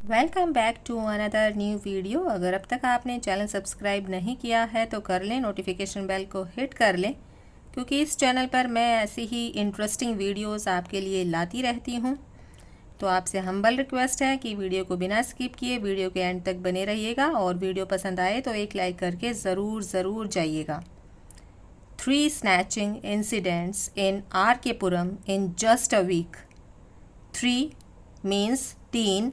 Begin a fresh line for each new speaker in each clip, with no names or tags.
Welcome back to another new video. अगर अब तक आपने चैनल सब्सक्राइब नहीं किया है तो कर लें, नोटिफिकेशन बेल को हिट कर लें, क्योंकि इस चैनल पर मैं ऐसी ही इंटरेस्टिंग वीडियोस आपके लिए लाती रहती हूँ। तो आपसे हम्बल रिक्वेस्ट है कि वीडियो को बिना स्किप किए वीडियो के एंड तक बने रहिएगा और वीडियो पसंद आए तो एक लाइक करके ज़रूर जाइएगा। 3 snatching incidents in RK Puram in just a week. 3 means 3।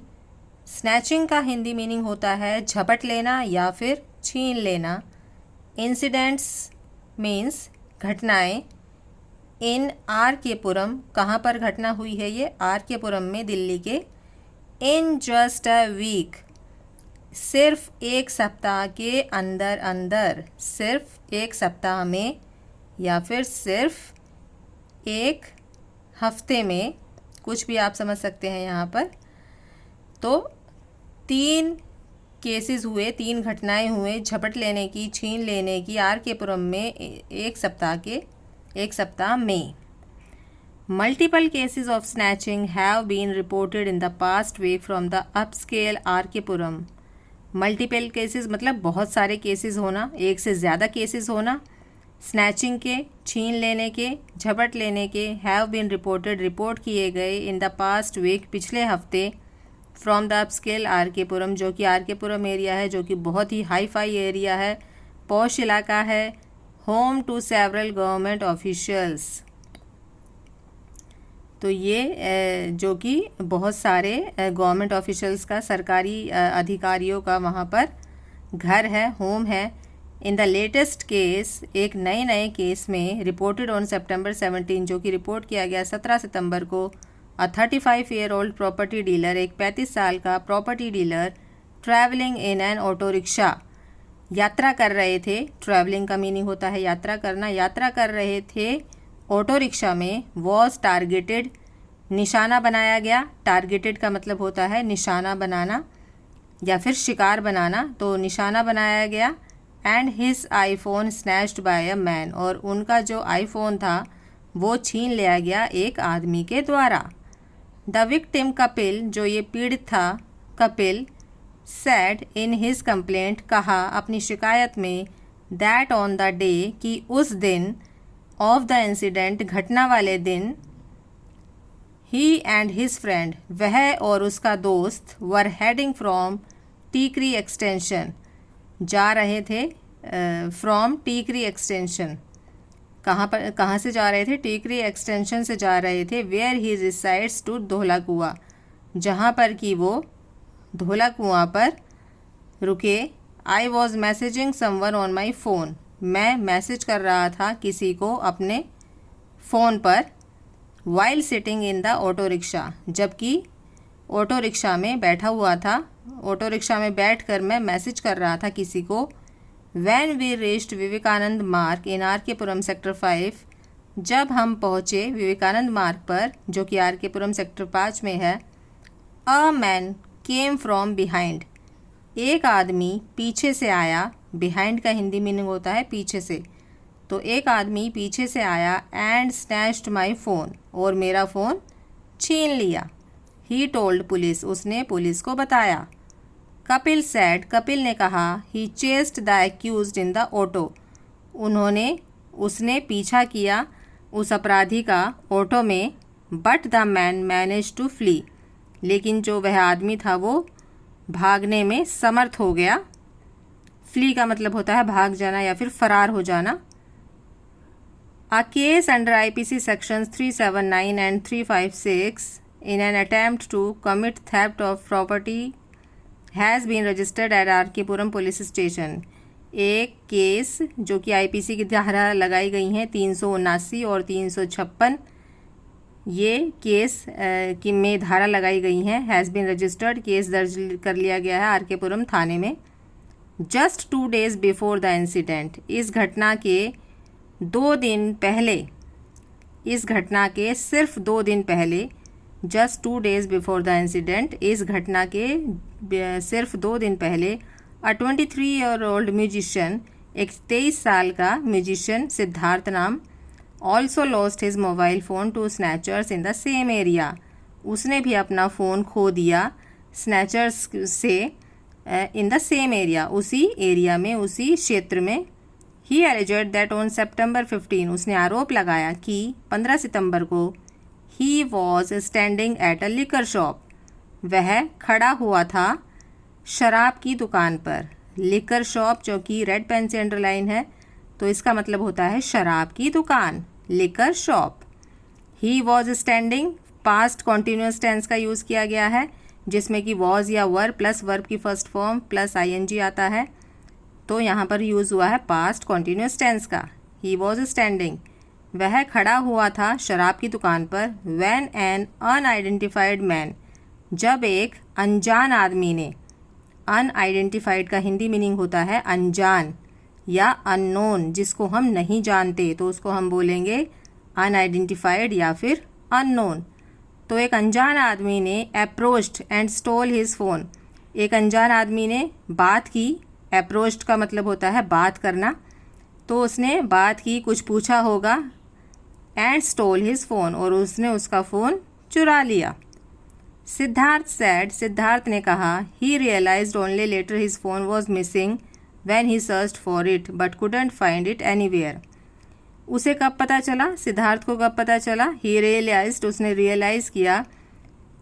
Snatching का हिंदी मीनिंग होता है झपट लेना या फिर छीन लेना। इंसिडेंट्स मीन्स घटनाएं। इन RK Puram, कहाँ पर घटना हुई है ये? RK Puram में, दिल्ली के। इन जस्ट अ वीक, सिर्फ एक सप्ताह के अंदर अंदर, सिर्फ एक सप्ताह में या फिर सिर्फ एक हफ्ते में, कुछ भी आप समझ सकते हैं यहाँ पर। तो 3 केसेस हुए, 3 घटनाएं हुए झपट लेने की, छीन लेने की RK Puram में एक सप्ताह में। Multiple cases of snatching have been reported in the past week from the upscale RK Puram। Multiple cases मतलब बहुत सारे केसेस होना, एक से ज़्यादा केसेस होना। स्नैचिंग के, छीन लेने के, झपट लेने के हैव बीन रिपोर्टेड, रिपोर्ट किए गए, इन द पास्ट वीक, पिछले हफ्ते, from the upscale RK Puram, जो कि RK Puram एरिया है, जो कि बहुत ही हाई फाई एरिया है, पॉश इलाका है, home to several government officials. तो ये जो कि बहुत सारे गवर्नमेंट ऑफिशियल्स का, सरकारी अधिकारियों का वहाँ पर घर है, होम है। इन द लेटेस्ट केस, एक नए केस में, रिपोर्टेड ऑन September 17, जो कि रिपोर्ट किया गया 17 सितंबर को, अ 35-year-old प्रॉपर्टी डीलर, एक 35 साल का property dealer, travelling in an auto rickshaw, यात्रा कर रहे थे। ट्रैवलिंग का मीनिंग होता है यात्रा करना। यात्रा कर रहे थे ऑटो रिक्शा में। वॉज टारगेटेड, निशाना बनाया गया। टारगेटेड का मतलब होता है निशाना बनाना या फिर शिकार बनाना, तो निशाना बनाया गया। And his iPhone snatched by a man, और उनका जो आईफोन था वो छीन लिया गया एक आदमी के द्वारा। द विक्टिम कपिल, जो ये पीड़ित था, Kapil, sad in his complaint, कहा अपनी शिकायत में, दैट ऑन द डे, कि उस दिन, ऑफ द इंसिडेंट, घटना वाले दिन, ही एंड हिज फ्रेंड, वह और उसका दोस्त, वर हेडिंग फ्रॉम टीकरी एक्सटेंशन, जा रहे थे फ्रॉम टीकरी एक्सटेंशन। कहाँ से जा रहे थे? टीकरी एक्सटेंशन से जा रहे थे। वेयर ही रिसाइड्स टू धोला कुआं, जहाँ पर कि वो धोला कुआं पर रुके। I was messaging someone on my phone, मैं मैसेज कर रहा था किसी को अपने फ़ोन पर। While sitting in the auto rickshaw, जबकि ऑटो रिक्शा में बैठा हुआ था। ऑटो रिक्शा में बैठकर मैं मैसेज कर रहा था किसी को। When we reached विवेकानंद मार्ग इन RK Puram सेक्टर 5, जब हम पहुँचे विवेकानंद मार्ग पर, जो कि RK Puram सेक्टर 5 में है, a man came from behind, एक आदमी पीछे से आया। बिहाइंड का हिंदी मीनिंग होता है पीछे से। तो एक आदमी पीछे से आया, एंड स्नैच्ड माई फ़ोन, और मेरा फ़ोन छीन लिया। ही टोल्ड पुलिस, उसने पुलिस को बताया। कपिल सैड, कपिल ने कहा, he chased the accused in the auto, उसने पीछा किया उस अपराधी का ऑटो में। But the man manage to flee, लेकिन जो वह आदमी था वो भागने में समर्थ हो गया। फ्ली का मतलब होता है भाग जाना या फिर फरार हो जाना। A case under IPC sections 379 and 356 in an attempt to commit theft of property has been registered at RK Puram police station. एक केस जो कि IPC की धारा लगाई गई हैं 379 और 356, ये केस की में धारा लगाई गई हैं। हैज़ बीन रजिस्टर्ड, केस दर्ज कर लिया गया है RK Puram थाने में। Just 2 days before the incident, इस घटना के 2 दिन पहले, इस घटना के सिर्फ 2 दिन पहले, just 2 days before the incident, इस घटना के सिर्फ 2 दिन पहले, अ 23-year-old म्यूजिशियन, एक 23 साल का म्यूजिशियन, सिद्धार्थ नाम, also lost his mobile phone to snatchers in the same area, उसने भी अपना फ़ोन खो दिया स्नैचर्स से इन द सेम एरिया, उसी एरिया में, उसी क्षेत्र में। He alleged that on September 15, उसने आरोप लगाया कि 15 सितंबर को he was standing at a liquor shop, वह खड़ा हुआ था शराब की दुकान पर। लिकर शॉप जो कि रेड पेन से अंडरलाइन है, तो इसका मतलब होता है शराब की दुकान, liquor shop. He was standing, past continuous tense का यूज़ किया गया है, जिसमें कि वॉज या वर प्लस वर्ब की फर्स्ट फॉर्म प्लस आईएनजी आता है। तो यहाँ पर यूज़ हुआ है पास्ट कॉन्टिन्यूस टेंस का। ही वॉज स्टैंडिंग, वह खड़ा हुआ था शराब की दुकान पर। व्हेन एन अनआइडेंटिफाइड मैन, जब एक अनजान आदमी ने, अनआइडेंटिफाइड का हिंदी मीनिंग होता है अनजान या अननोन, जिसको हम नहीं जानते, तो उसको हम बोलेंगे अनआइडेंटिफाइड या फिर अननोन। तो एक अनजान आदमी ने approached and stall his phone, एक अनजान आदमी ने बात की। अप्रोच्ड का मतलब होता है बात करना, तो उसने बात की, कुछ पूछा होगा, एंड स्टोल हिज फ़ोन, और उसने उसका फ़ोन चुरा लिया। सिद्धार्थ सेड, सिद्धार्थ ने कहा, he realised only later his phone was missing when he searched for it but couldn't find it anywhere. उसे कब पता चला, सिद्धार्थ को कब पता चला? ही रियलाइज्ड, उसने रियलाइज़ किया,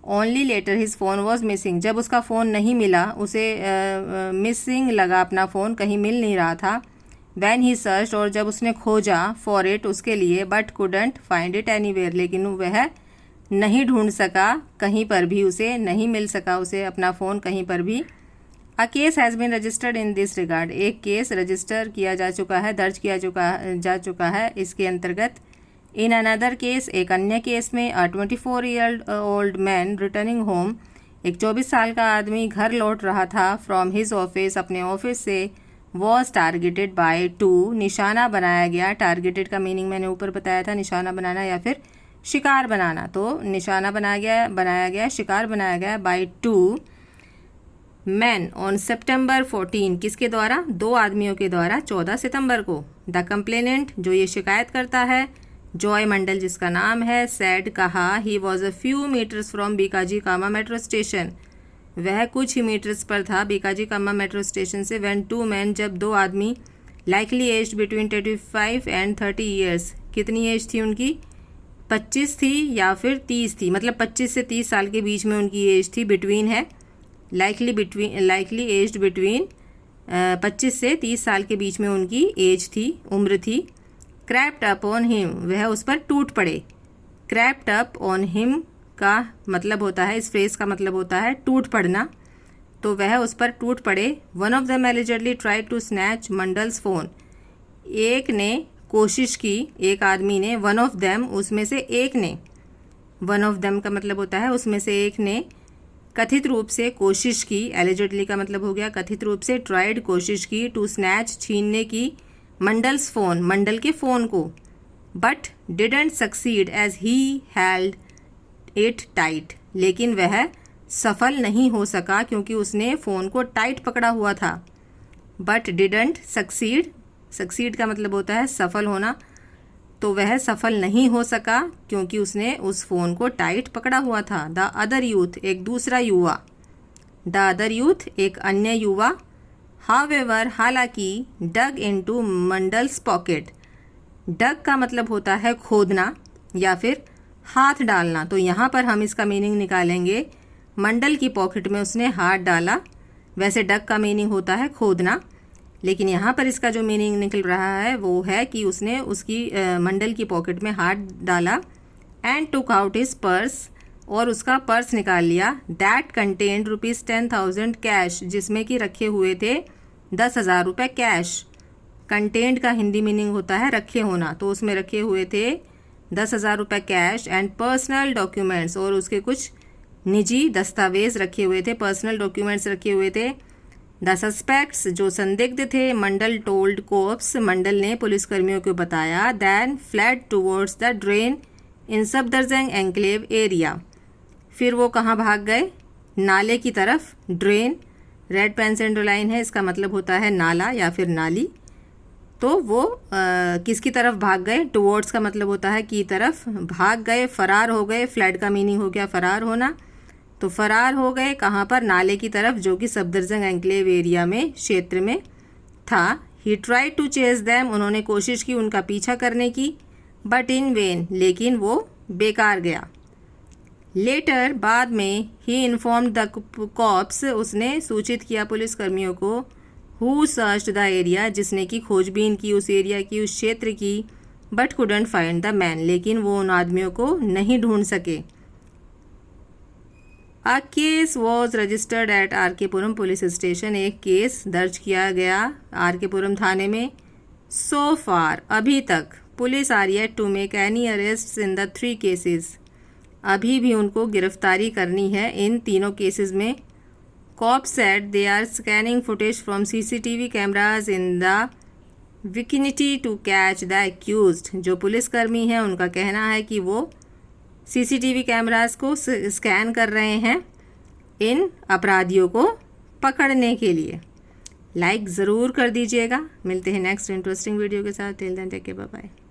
only later his phone was missing, जब उसका फ़ोन नहीं मिला, उसे मिसिंग लगा, अपना फ़ोन कहीं मिल नहीं रहा था। व्हेन ही सर्च्ड, और जब उसने खोजा, फॉर इट, उसके लिए, but couldn't find it anywhere, लेकिन वह नहीं ढूंढ सका कहीं पर भी, उसे नहीं मिल सका उसे अपना फ़ोन कहीं पर भी। A case has been registered in this regard, एक केस रजिस्टर किया जा चुका है, दर्ज किया जा चुका है इसके अंतर्गत। इन अनदर केस, एक अन्य केस में, अ 24 ओल्ड मैन रिटर्निंग होम, एक 24 साल का आदमी घर लौट रहा था, फ्रॉम हिज ऑफिस, अपने ऑफिस से, वॉज टारगेटेड बाय टू, निशाना बनाया गया। टारगेटेड का मीनिंग मैंने ऊपर बताया था, निशाना बनाना या फिर शिकार बनाना। तो निशाना बनाया गया, शिकार बनाया गया, by two man on September 14, किसके द्वारा? 2 आदमियों के द्वारा 14 सितंबर को। द कंप्लेनेंट, जो ये शिकायत करता है, जॉय मंडल जिसका नाम है, सैड, कहा, he was a few metres from Bhikaji Cama metro station, वह कुछ ही मीटर्स पर था बीकाजी कामा मेट्रो स्टेशन से। व्हेन 2 मैन, जब 2 आदमी, likely aged between 25 and 30 years, कितनी एज थी उनकी? 25 थी या फिर 30 थी, मतलब 25 से 30 साल के बीच में उनकी एज थी, बिटवीन है, लाइकली एज्ड बिटवीन 25 से 30 साल के बीच में उनकी एज थी, उम्र थी। क्रैप्ड अप ऑन हिम, वह उस पर टूट पड़े। क्रैप्ड अप ऑन हिम का मतलब होता है, इस फ्रेज का मतलब होता है टूट पड़ना, तो वह उस पर टूट पड़े। One of them allegedly tried to snatch Mandal's phone, एक ने कोशिश की, एक आदमी ने, वन ऑफ देम, उसमें से एक ने, वन ऑफ देम का मतलब होता है उसमें से एक ने, कथित रूप से कोशिश की, एलिजेडली का मतलब हो गया कथित रूप से, ट्राइड कोशिश की, टू स्नैच छीनने की, मंडल्स फ़ोन, मंडल के फ़ोन को, but didn't succeed as he held it tight, लेकिन वह सफल नहीं हो सका क्योंकि उसने फ़ोन को टाइट पकड़ा हुआ था। बट डिडंट सक्सीड, सक्सीड का मतलब होता है सफल होना, तो वह सफल नहीं हो सका क्योंकि उसने उस फ़ोन को टाइट पकड़ा हुआ था। द अदर यूथ, एक दूसरा युवा, द अदर यूथ, एक अन्य युवा, हावेवर, हालांकि, डग इनटू मंडल्स पॉकेट, डग का मतलब होता है खोदना या फिर हाथ डालना, तो यहाँ पर हम इसका मीनिंग निकालेंगे, मंडल की पॉकेट में उसने हाथ डाला। वैसे डग का मीनिंग होता है खोदना, लेकिन यहाँ पर इसका जो मीनिंग निकल रहा है वो है कि उसने उसकी मंडल की पॉकेट में हाथ डाला। And took out his purse, और उसका पर्स निकाल लिया। दैट कंटेन्ड ₹10,000 कैश, जिसमें कि रखे हुए थे 10,000 रुपये कैश। कंटेन्ड का हिंदी मीनिंग होता है रखे होना, तो उसमें रखे हुए थे 10,000 रुपये कैश। एंड पर्सनल डॉक्यूमेंट्स, और उसके कुछ निजी दस्तावेज रखे हुए थे, पर्सनल डॉक्यूमेंट्स रखे हुए थे। द सस्पेक्ट्स, जो संदिग्ध थे, मंडल टोल्ड कोप्स, मंडल ने पुलिसकर्मियों को बताया, then fled towards the drain in Safdarjung enclave area, फिर वो कहाँ भाग गए? नाले की तरफ। ड्रेन रेड पेन से अंडरलाइन है, इसका मतलब होता है नाला या फिर नाली। तो वो किसकी तरफ भाग गए? टुवर्ड्स का मतलब होता है की तरफ, भाग गए, फरार हो गए। फ्लैड का मीनिंग हो गया फरार होना, तो फरार हो गए कहाँ पर, नाले की तरफ, जो कि सफदरजंग एन्क्लेव एरिया में, क्षेत्र में था। He tried to chase them, उन्होंने कोशिश की उनका पीछा करने की, बट इन वेन, लेकिन वो बेकार गया। लेटर, बाद में, ही इन्फॉर्म द कॉप्स, उसने सूचित किया पुलिसकर्मियों को, हु सर्च्ड द एरिया, जिसने की खोजबीन की उस एरिया की, उस क्षेत्र की, but couldn't find the man, लेकिन वो उन आदमियों को नहीं ढूंढ सके। A case was registered at R K Puram police station, एक केस दर्ज किया गया आर के पुरम थाने में। सो फार, अभी तक, police are yet to make any arrest in the 3 cases, अभी भी उनको गिरफ्तारी करनी है इन तीनों केसेस में। Cop said they are scanning footage from CCTV cameras in the vicinity to catch the accused, जो पुलिसकर्मी हैं उनका कहना है कि वो CCTV कैमराज को स्कैन कर रहे हैं इन अपराधियों को पकड़ने के लिए। लाइक ज़रूर कर दीजिएगा। मिलते हैं नेक्स्ट इंटरेस्टिंग वीडियो के साथ। Till then take care, bye bye.